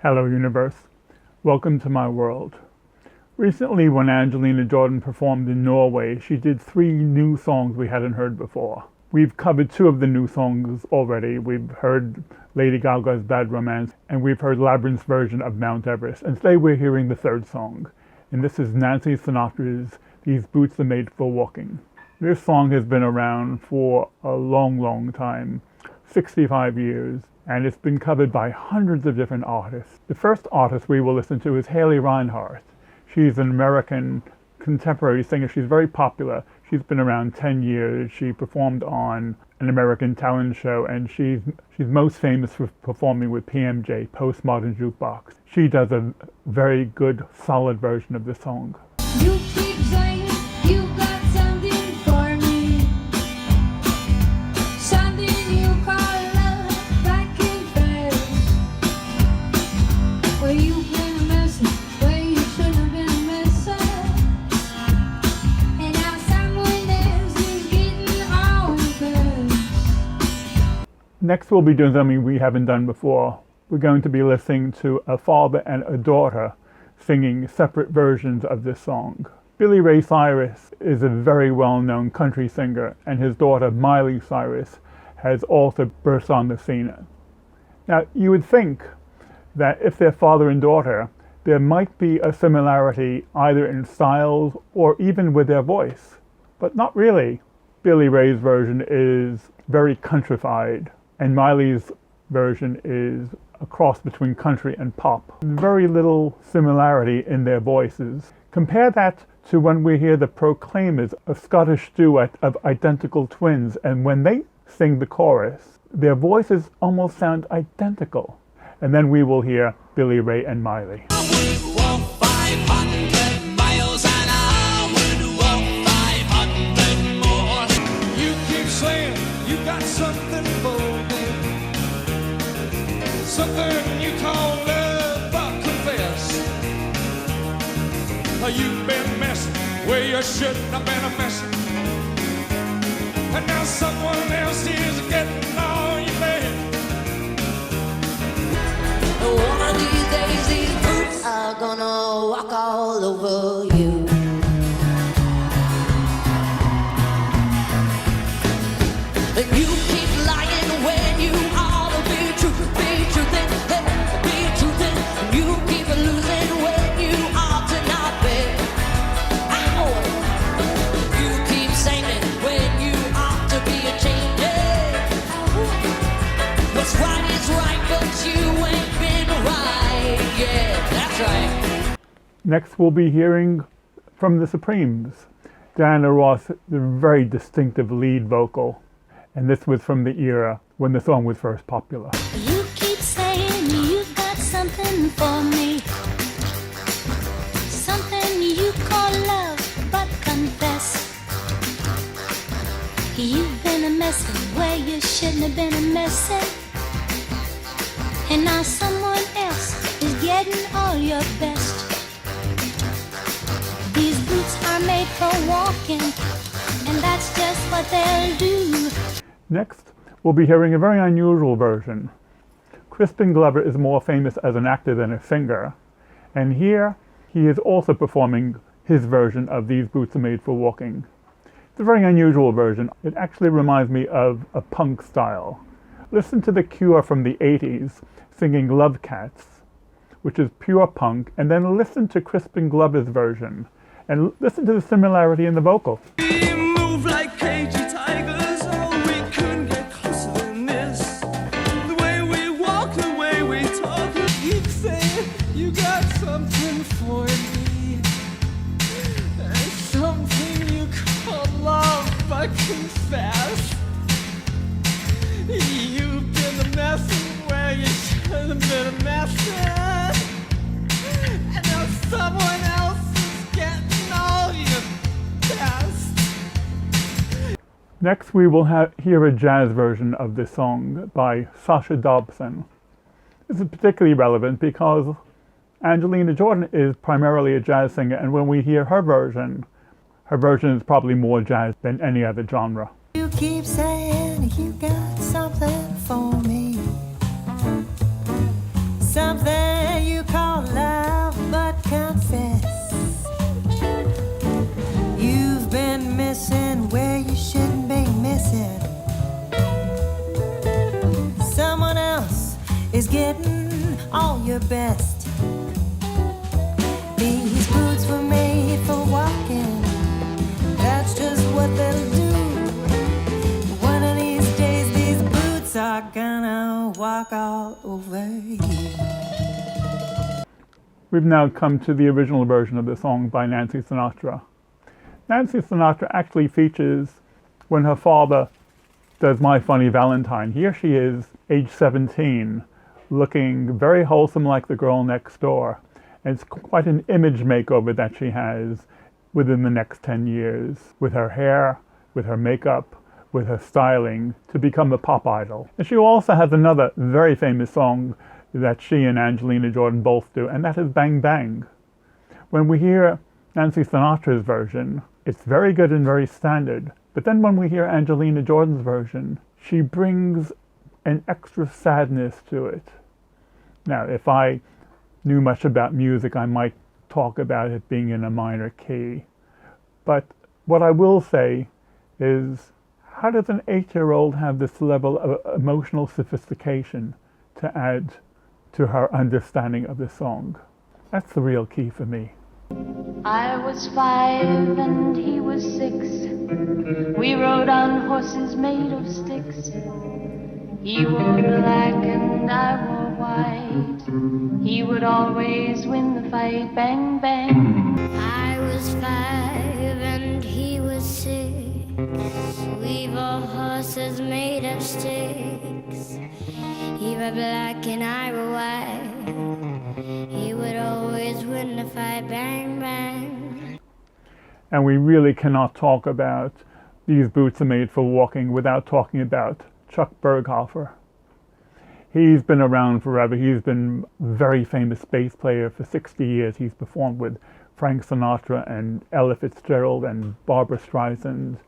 Hello universe, welcome to my world. Recently when Angelina Jordan performed in Norway, she did 3 new songs we hadn't heard before. We've covered 2 of the new songs already. We've heard Lady Gaga's Bad Romance and we've heard Labyrinth's version of Mount Everest. And today we're hearing the 3rd song. And this is Nancy Sinatra's These Boots Are Made for Walking. This song has been around for a long time, 65 years. And it's been covered by hundreds of different artists. The first artist we will listen to is Haley Reinhart. She's an American contemporary singer. She's very popular. She's been around 10 years. She performed on an American talent show, and she's most famous for performing with PMJ, Postmodern Jukebox. She does a very good, solid version of the song. You keep saying you got something for me, something you call love back in Paris, where you've been a mess, where you shouldn't have been a mess, and now someone else is getting all the best. Next we'll be doing something we haven't done before. We're going to be listening to a father and a daughter singing separate versions of this song. Miley Cyrus is a very well-known country singer, and his daughter Miley Cyrus has also burst on the scene. Now, you would think that if they're father and daughter, there might be a similarity either in styles or even with their voice, but not really. Billy Ray's version is very countrified, and Miley's version is a cross between country and pop. Very little similarity in their voices. Compare that to when we hear the Proclaimers, a Scottish duet of identical twins, and when they sing the chorus, their voices almost sound identical. And then we will hear Billy Ray and Miley. I would walk 500 miles and I would walk 500 more. You keep saying you got something for me, something you call love, but confess you've been messing where you shouldn't have been a messing, and now someone else is getting all you made. One of these days, these boots are gonna walk all over you. And you keep lying when you ought to be truthing, be truthing. You keep losing when you ought to not be. Ow! You keep singing when you ought to be a changing. What's right is right, but you ain't been right. Yeah, that's right. Next we'll be hearing from the Supremes. Diana Ross, the very distinctive lead vocal. And this was from the era when the song was first popular. You keep saying you got something for me, something you call love, but confess you've been a messin' where you shouldn't have been a messin', and now someone else is getting all your best. These boots are made for walking, and that's just what they'll do. Next, we'll be hearing a very unusual version. Crispin Glover is more famous as an actor than a singer, and here he is also performing his version of These Boots Are Made for Walking. It's a very unusual version. It actually reminds me of a punk style. Listen to The Cure from the 80s singing Love Cats, which is pure punk, and then listen to Crispin Glover's version, and listen to the similarity in the vocal. We move like cagey tigers, oh, we couldn't get closer than this. The way we walk, the way we talk, you keep saying you got something for me, something you call love, but confess you've been a messin' where you should have been a messin', and now someone else is getting all your best. Next we will hear a jazz version of this song by Sasha Dobson. This is particularly relevant because Angelina Jordan is primarily a jazz singer, and when we hear her version is probably more jazz than any other genre. You keep saying you got something for me, something all your best. These boots were made for walking, that's just what they'll do. One of these days these boots are gonna walk all over you. We've now come to the original version of the song by Nancy Sinatra. Nancy Sinatra actually features when her father does My Funny Valentine. Here she is, age 17, looking very wholesome like the girl next door. And it's quite an image makeover that she has within the next 10 years, with her hair, with her makeup, with her styling, to become a pop idol. And she also has another very famous song that she and Angelina Jordan both do, and that is Bang Bang. When we hear Nancy Sinatra's version, it's very good and very standard. But then when we hear Angelina Jordan's version, she brings an extra sadness to it. Now, if I knew much about music, I might talk about it being in a minor key. But what I will say is, how does an 8-year-old have this level of emotional sophistication to add to her understanding of the song? That's the real key for me. I was 5 and he was 6. We rode on horses made of sticks. He wore black and I wore white. He would always win the fight. Bang, bang. I was 5 and he was 6. We wore horses made of sticks. He were black and I were white. He would always win the fight. Bang, bang. And we really cannot talk about These Boots Are Made for Walking without talking about Chuck Berghofer. He's been around forever. He's been a very famous bass player for 60 years. He's performed with Frank Sinatra and Ella Fitzgerald and Barbra Streisand.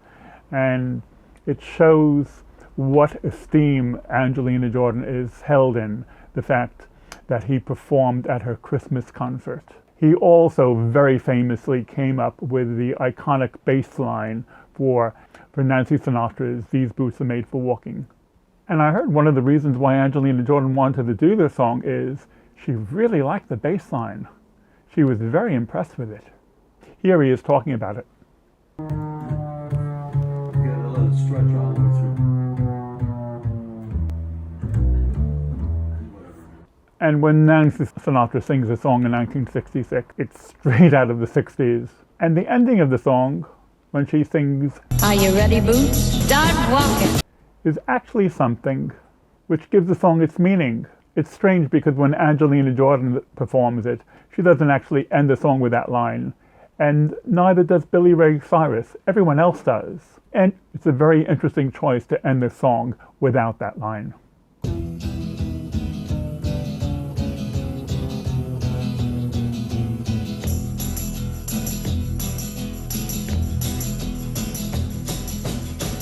And it shows what esteem Angelina Jordan is held in, the fact that he performed at her Christmas concert. He also very famously came up with the iconic bass line for Nancy Sinatra's These Boots Are Made for Walking. And I heard one of the reasons why Angelina Jordan wanted to do this song is she really liked the bass line. She was very impressed with it. Here he is talking about it. You gotta let it stretch all the way through. And when Nancy Sinatra sings a song in 1966, it's straight out of the 60s. And the ending of the song, when she sings, Are you ready, Boots? Start walking. is actually something which gives the song its meaning. It's strange because when Angelina Jordan performs it, she doesn't actually end the song with that line. And neither does Billy Ray Cyrus. Everyone else does. And it's a very interesting choice to end the song without that line.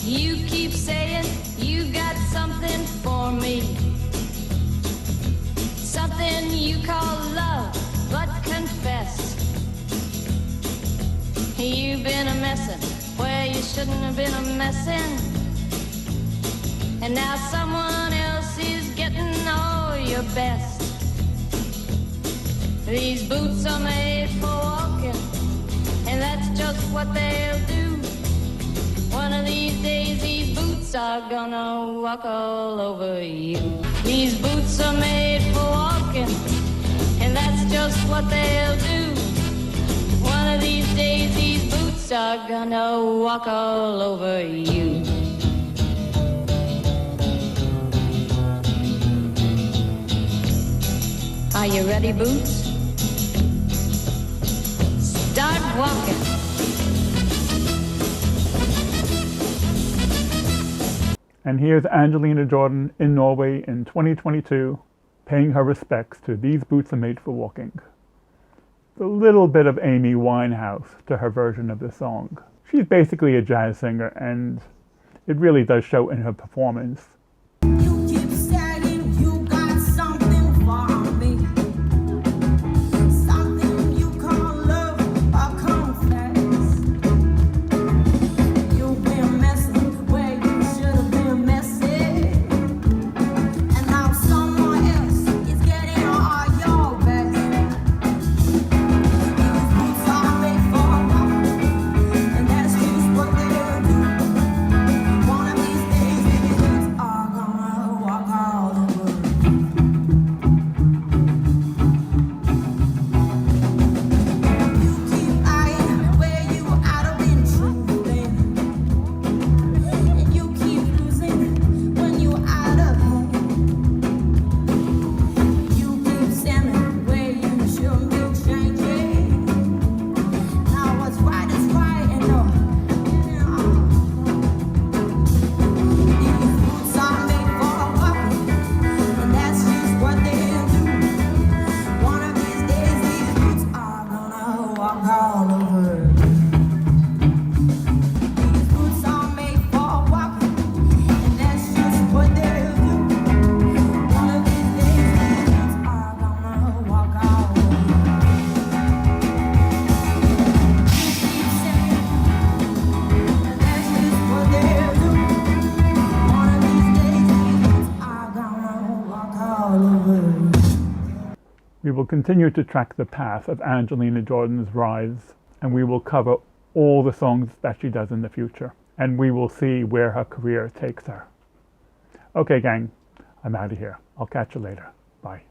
You keep saying you got something for me. Something you call love, but confess. You've been a messin' where you shouldn't have been a messin'. And now someone else is getting all your best. These boots are made for walking, and that's just what they'll do. One of these days these boots are gonna walk all over you. These boots are made for walking, and that's just what they'll do. One of these days these boots are gonna walk all over you. Are you ready, Boots? Start walking. And here's Angelina Jordan in Norway in 2022, paying her respects to These Boots Are Made for Walking. A little bit of Amy Winehouse to her version of the song. She's basically a jazz singer, and it really does show in her performance. You keep saying you got something for me. Something you call love or confess. You've been messing where you should have been messing. And now someone else is getting all We will continue to track the path of Angelina Jordan's rise, and we will cover all the songs that she does in the future, and we will see where her career takes her. Okay, gang, I'm out of here. I'll catch you later. Bye.